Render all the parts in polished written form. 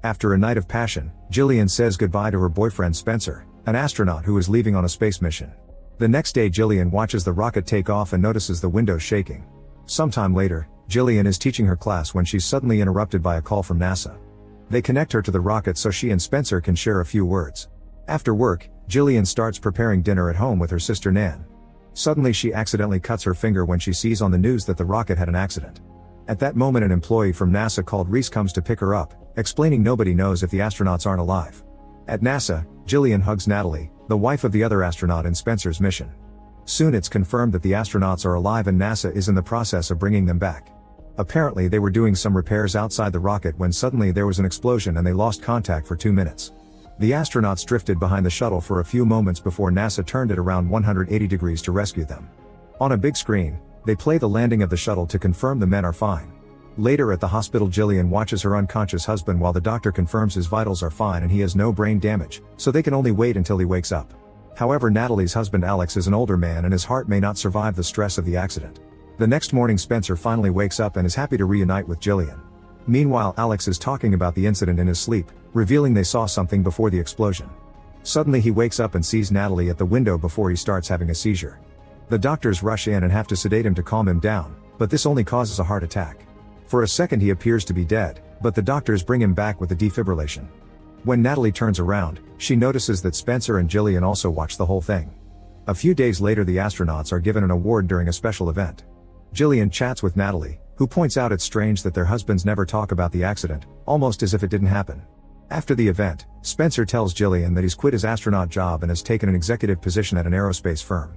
After a night of passion, Jillian says goodbye to her boyfriend Spencer, an astronaut who is leaving on a space mission. The next day Jillian watches the rocket take off and notices the windows shaking. Sometime later, Jillian is teaching her class when she's suddenly interrupted by a call from NASA. They connect her to the rocket so she and Spencer can share a few words. After work, Jillian starts preparing dinner at home with her sister Nan. Suddenly she accidentally cuts her finger when she sees on the news that the rocket had an accident. At that moment an employee from NASA called Reese comes to pick her up, explaining nobody knows if the astronauts aren't alive. At NASA, Jillian hugs Natalie, the wife of the other astronaut in Spencer's mission. Soon it's confirmed that the astronauts are alive and NASA is in the process of bringing them back. Apparently they were doing some repairs outside the rocket when suddenly there was an explosion and they lost contact for 2 minutes. The astronauts drifted behind the shuttle for a few moments before NASA turned it around 180 degrees to rescue them. On a big screen, they play the landing of the shuttle to confirm the men are fine. Later at the hospital Jillian watches her unconscious husband while the doctor confirms his vitals are fine and he has no brain damage, so they can only wait until he wakes up. However, Natalie's husband Alex is an older man and his heart may not survive the stress of the accident. The next morning Spencer finally wakes up and is happy to reunite with Jillian. Meanwhile Alex is talking about the incident in his sleep, revealing they saw something before the explosion. Suddenly he wakes up and sees Natalie at the window before he starts having a seizure. The doctors rush in and have to sedate him to calm him down, but this only causes a heart attack. For a second he appears to be dead, but the doctors bring him back with a defibrillation. When Natalie turns around, she notices that Spencer and Jillian also watch the whole thing. A few days later the astronauts are given an award during a special event. Jillian chats with Natalie, who points out it's strange that their husbands never talk about the accident, almost as if it didn't happen. After the event, Spencer tells Jillian that he's quit his astronaut job and has taken an executive position at an aerospace firm.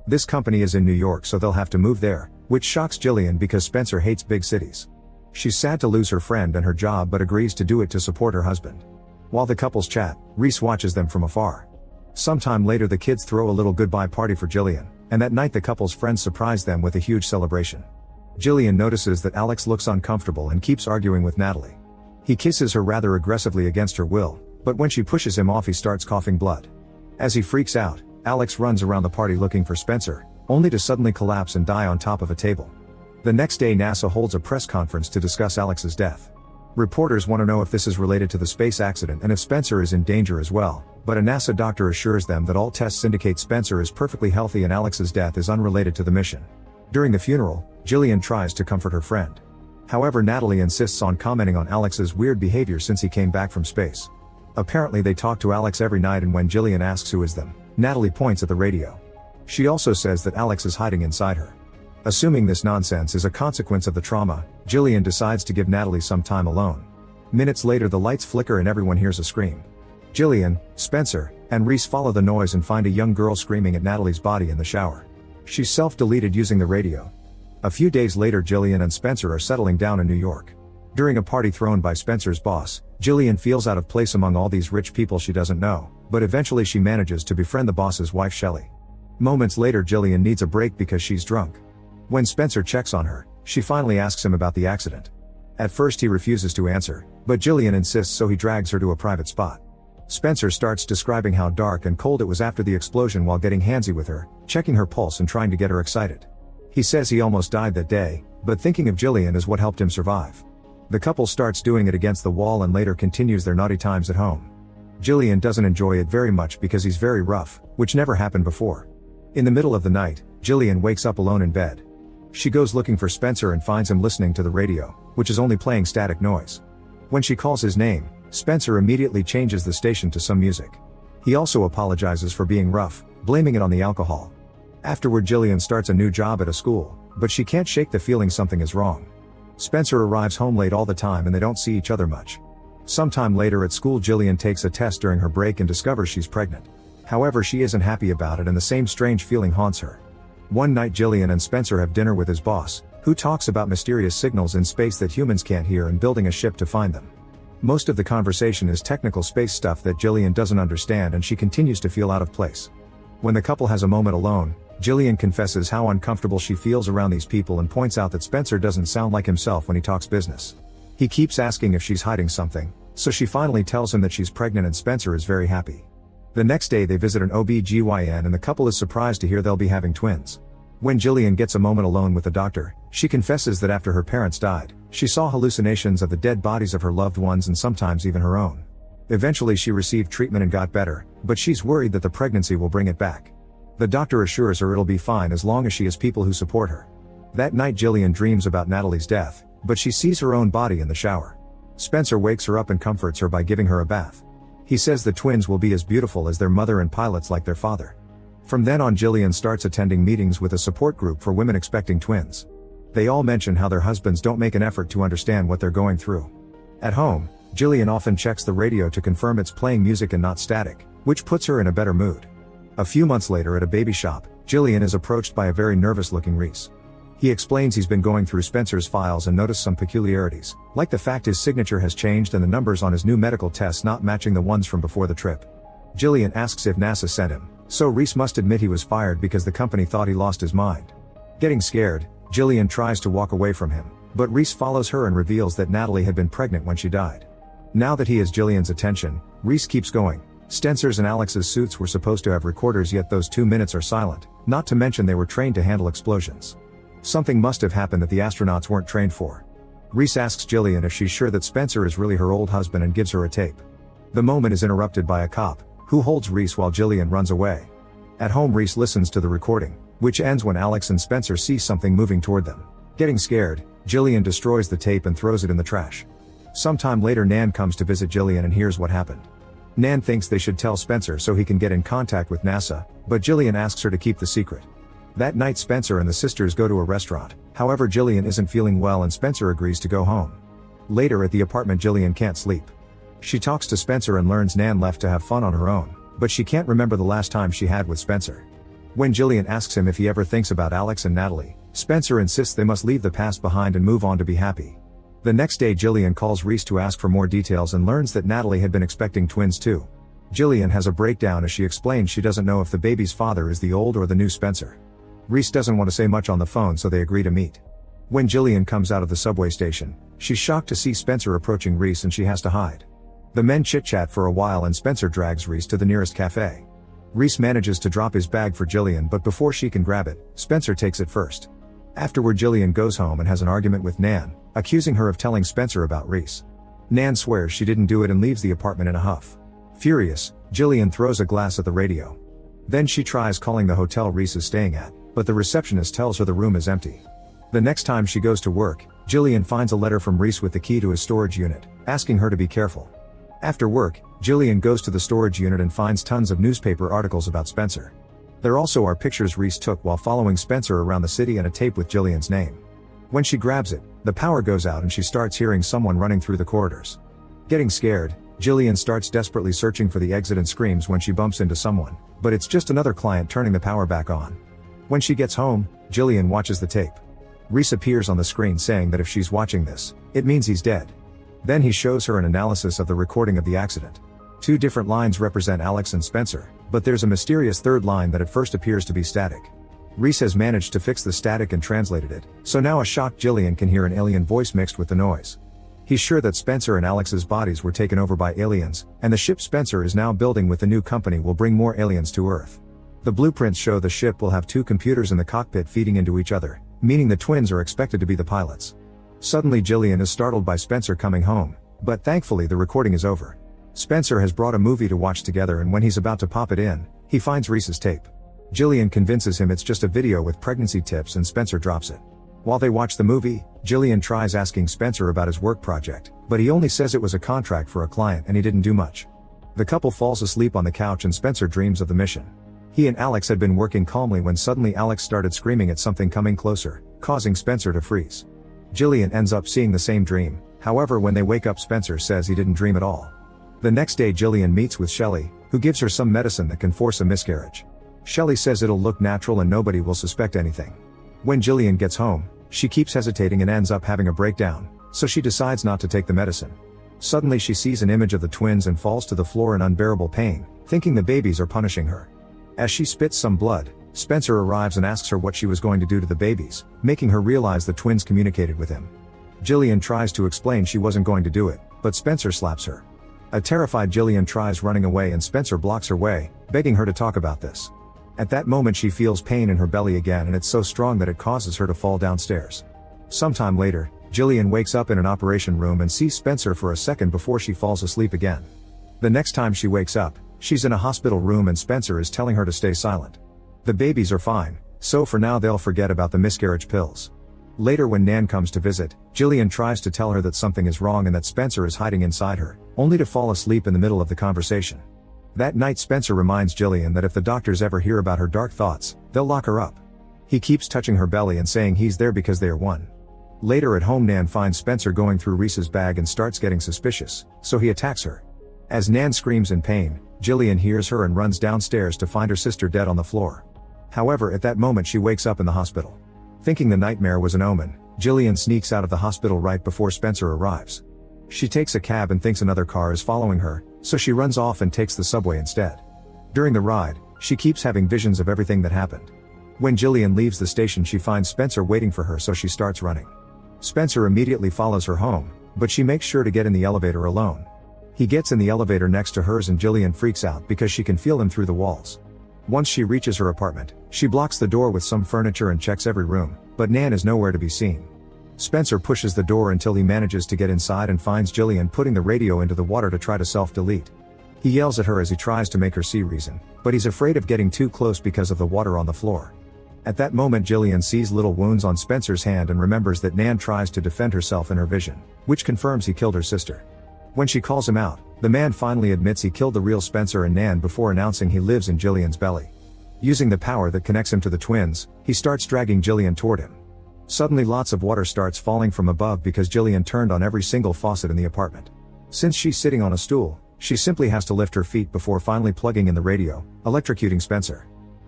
This company is in New York so they'll have to move there, which shocks Jillian because Spencer hates big cities. She's sad to lose her friend and her job but agrees to do it to support her husband. While the couples chat, Reese watches them from afar. Sometime later the kids throw a little goodbye party for Jillian, and that night the couple's friends surprise them with a huge celebration. Jillian notices that Alex looks uncomfortable and keeps arguing with Natalie. He kisses her rather aggressively against her will, but when she pushes him off he starts coughing blood. As he freaks out, Alex runs around the party looking for Spencer, only to suddenly collapse and die on top of a table. The next day NASA holds a press conference to discuss Alex's death. Reporters want to know if this is related to the space accident and if Spencer is in danger as well, but a NASA doctor assures them that all tests indicate Spencer is perfectly healthy and Alex's death is unrelated to the mission. During the funeral, Jillian tries to comfort her friend. However, Natalie insists on commenting on Alex's weird behavior since he came back from space. Apparently they talk to Alex every night and when Jillian asks who is them, Natalie points at the radio. She also says that Alex is hiding inside her. Assuming this nonsense is a consequence of the trauma, Jillian decides to give Natalie some time alone. Minutes later the lights flicker and everyone hears a scream. Jillian, Spencer, and Reese follow the noise and find a young girl screaming at Natalie's body in the shower. She's self-deleted using the radio. A few days later Jillian and Spencer are settling down in New York. During a party thrown by Spencer's boss, Jillian feels out of place among all these rich people she doesn't know, but eventually she manages to befriend the boss's wife Shelley. Moments later Jillian needs a break because she's drunk. When Spencer checks on her, she finally asks him about the accident. At first he refuses to answer, but Jillian insists so he drags her to a private spot. Spencer starts describing how dark and cold it was after the explosion while getting handsy with her, checking her pulse and trying to get her excited. He says he almost died that day, but thinking of Jillian is what helped him survive. The couple starts doing it against the wall and later continues their naughty times at home. Jillian doesn't enjoy it very much because he's very rough, which never happened before. In the middle of the night, Jillian wakes up alone in bed. She goes looking for Spencer and finds him listening to the radio, which is only playing static noise. When she calls his name, Spencer immediately changes the station to some music. He also apologizes for being rough, blaming it on the alcohol. Afterward Jillian starts a new job at a school, but she can't shake the feeling something is wrong. Spencer arrives home late all the time and they don't see each other much. Sometime later at school Jillian takes a test during her break and discovers she's pregnant. However, she isn't happy about it and the same strange feeling haunts her. One night Jillian and Spencer have dinner with his boss, who talks about mysterious signals in space that humans can't hear and building a ship to find them. Most of the conversation is technical space stuff that Jillian doesn't understand and she continues to feel out of place. When the couple has a moment alone, Jillian confesses how uncomfortable she feels around these people and points out that Spencer doesn't sound like himself when he talks business. He keeps asking if she's hiding something, so she finally tells him that she's pregnant and Spencer is very happy. The next day they visit an OB/GYN and the couple is surprised to hear they'll be having twins. When Jillian gets a moment alone with the doctor, she confesses that after her parents died, She saw hallucinations of the dead bodies of her loved ones and sometimes even her own. Eventually she received treatment and got better, but she's worried that the pregnancy will bring it back. The doctor assures her it'll be fine as long as she has people who support her. That night Jillian dreams about Natalie's death, but she sees her own body in the shower. Spencer wakes her up and comforts her by giving her a bath. He says the twins will be as beautiful as their mother and pilots like their father. From then on Jillian starts attending meetings with a support group for women expecting twins. They all mention how their husbands don't make an effort to understand what they're going through. At home, Jillian often checks the radio to confirm it's playing music and not static, which puts her in a better mood. A few months later at a baby shop, Jillian is approached by a very nervous-looking Reese. He explains he's been going through Spencer's files and noticed some peculiarities, like the fact his signature has changed and the numbers on his new medical tests not matching the ones from before the trip. Jillian asks if NASA sent him, so Reese must admit he was fired because the company thought he lost his mind. Getting scared, Jillian tries to walk away from him, but Reese follows her and reveals that Natalie had been pregnant when she died. Now that he has Jillian's attention, Reese keeps going. Spencer's and Alex's suits were supposed to have recorders, yet those 2 minutes are silent, not to mention they were trained to handle explosions. Something must have happened that the astronauts weren't trained for. Reese asks Jillian if she's sure that Spencer is really her old husband and gives her a tape. The moment is interrupted by a cop, who holds Reese while Jillian runs away. At home Reese listens to the recording, which ends when Alex and Spencer see something moving toward them. Getting scared, Jillian destroys the tape and throws it in the trash. Sometime later Nan comes to visit Jillian and hears what happened. Nan thinks they should tell Spencer so he can get in contact with NASA, but Jillian asks her to keep the secret. That night Spencer and the sisters go to a restaurant, however Jillian isn't feeling well and Spencer agrees to go home. Later at the apartment Jillian can't sleep. She talks to Spencer and learns Nan left to have fun on her own, but she can't remember the last time she had with Spencer. When Jillian asks him if he ever thinks about Alex and Natalie, Spencer insists they must leave the past behind and move on to be happy. The next day Jillian calls Reese to ask for more details and learns that Natalie had been expecting twins too. Jillian has a breakdown as she explains she doesn't know if the baby's father is the old or the new Spencer. Reese doesn't want to say much on the phone so they agree to meet. When Jillian comes out of the subway station, she's shocked to see Spencer approaching Reese and she has to hide. The men chit-chat for a while and Spencer drags Reese to the nearest cafe. Reese manages to drop his bag for Jillian, but before she can grab it, Spencer takes it first. Afterward Jillian goes home and has an argument with Nan, accusing her of telling Spencer about Reese. Nan swears she didn't do it and leaves the apartment in a huff. Furious, Jillian throws a glass at the radio. Then she tries calling the hotel Reese is staying at, but the receptionist tells her the room is empty. The next time she goes to work, Jillian finds a letter from Reese with the key to his storage unit, asking her to be careful. After work, Jillian goes to the storage unit and finds tons of newspaper articles about Spencer. There also are pictures Reese took while following Spencer around the city and a tape with Jillian's name. When she grabs it, the power goes out and she starts hearing someone running through the corridors. Getting scared, Jillian starts desperately searching for the exit and screams when she bumps into someone, but it's just another client turning the power back on. When she gets home, Jillian watches the tape. Reese appears on the screen saying that if she's watching this, it means he's dead. Then he shows her an analysis of the recording of the accident. 2 different lines represent Alex and Spencer, but there's a mysterious third line that at first appears to be static. Reese has managed to fix the static and translated it, so now a shocked Jillian can hear an alien voice mixed with the noise. He's sure that Spencer and Alex's bodies were taken over by aliens, and the ship Spencer is now building with the new company will bring more aliens to Earth. The blueprints show the ship will have 2 computers in the cockpit feeding into each other, meaning the twins are expected to be the pilots. Suddenly Jillian is startled by Spencer coming home, but thankfully the recording is over. Spencer has brought a movie to watch together and when he's about to pop it in, he finds Reese's tape. Jillian convinces him it's just a video with pregnancy tips and Spencer drops it. While they watch the movie, Jillian tries asking Spencer about his work project, but he only says it was a contract for a client and he didn't do much. The couple falls asleep on the couch and Spencer dreams of the mission. He and Alex had been working calmly when suddenly Alex started screaming at something coming closer, causing Spencer to freeze. Jillian ends up seeing the same dream, however when they wake up Spencer says he didn't dream at all. The next day Jillian meets with Shelley, who gives her some medicine that can force a miscarriage. Shelley says it'll look natural and nobody will suspect anything. When Jillian gets home, she keeps hesitating and ends up having a breakdown, so she decides not to take the medicine. Suddenly she sees an image of the twins and falls to the floor in unbearable pain, thinking the babies are punishing her. As she spits some blood, Spencer arrives and asks her what she was going to do to the babies, making her realize the twins communicated with him. Jillian tries to explain she wasn't going to do it, but Spencer slaps her. A terrified Jillian tries running away and Spencer blocks her way, begging her to talk about this. At that moment she feels pain in her belly again and it's so strong that it causes her to fall downstairs. Sometime later, Jillian wakes up in an operation room and sees Spencer for a second before she falls asleep again. The next time she wakes up, she's in a hospital room and Spencer is telling her to stay silent. The babies are fine, so for now they'll forget about the miscarriage pills. Later when Nan comes to visit, Jillian tries to tell her that something is wrong and that Spencer is hiding inside her, only to fall asleep in the middle of the conversation. That night Spencer reminds Jillian that if the doctors ever hear about her dark thoughts, they'll lock her up. He keeps touching her belly and saying he's there because they are one. Later at home Nan finds Spencer going through Reese's bag and starts getting suspicious, so he attacks her. As Nan screams in pain, Jillian hears her and runs downstairs to find her sister dead on the floor. However, at that moment she wakes up in the hospital. Thinking the nightmare was an omen, Jillian sneaks out of the hospital right before Spencer arrives. She takes a cab and thinks another car is following her, so she runs off and takes the subway instead. During the ride, she keeps having visions of everything that happened. When Jillian leaves the station she finds Spencer waiting for her, so she starts running. Spencer immediately follows her home, but she makes sure to get in the elevator alone. He gets in the elevator next to hers and Jillian freaks out because she can feel him through the walls. Once she reaches her apartment, she blocks the door with some furniture and checks every room, but Nan is nowhere to be seen. Spencer pushes the door until he manages to get inside and finds Jillian putting the radio into the water to try to self-delete. He yells at her as he tries to make her see reason, but he's afraid of getting too close because of the water on the floor. At that moment Jillian sees little wounds on Spencer's hand and remembers that Nan tries to defend herself in her vision, which confirms he killed her sister. When she calls him out, the man finally admits he killed the real Spencer and Nan before announcing he lives in Jillian's belly. Using the power that connects him to the twins, he starts dragging Jillian toward him. Suddenly lots of water starts falling from above because Jillian turned on every single faucet in the apartment. Since she's sitting on a stool, she simply has to lift her feet before finally plugging in the radio, electrocuting Spencer.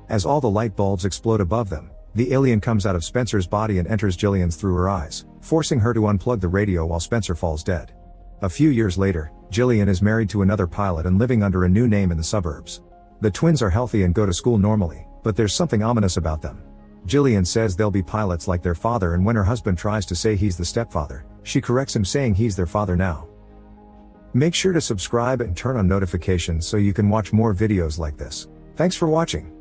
As all the light bulbs explode above them, the alien comes out of Spencer's body and enters Jillian's through her eyes, forcing her to unplug the radio while Spencer falls dead. A few years later, Jillian is married to another pilot and living under a new name in the suburbs. The twins are healthy and go to school normally, but there's something ominous about them. Jillian says they'll be pilots like their father, and when her husband tries to say he's the stepfather, she corrects him saying he's their father now. Make sure to subscribe and turn on notifications so you can watch more videos like this. Thanks for watching.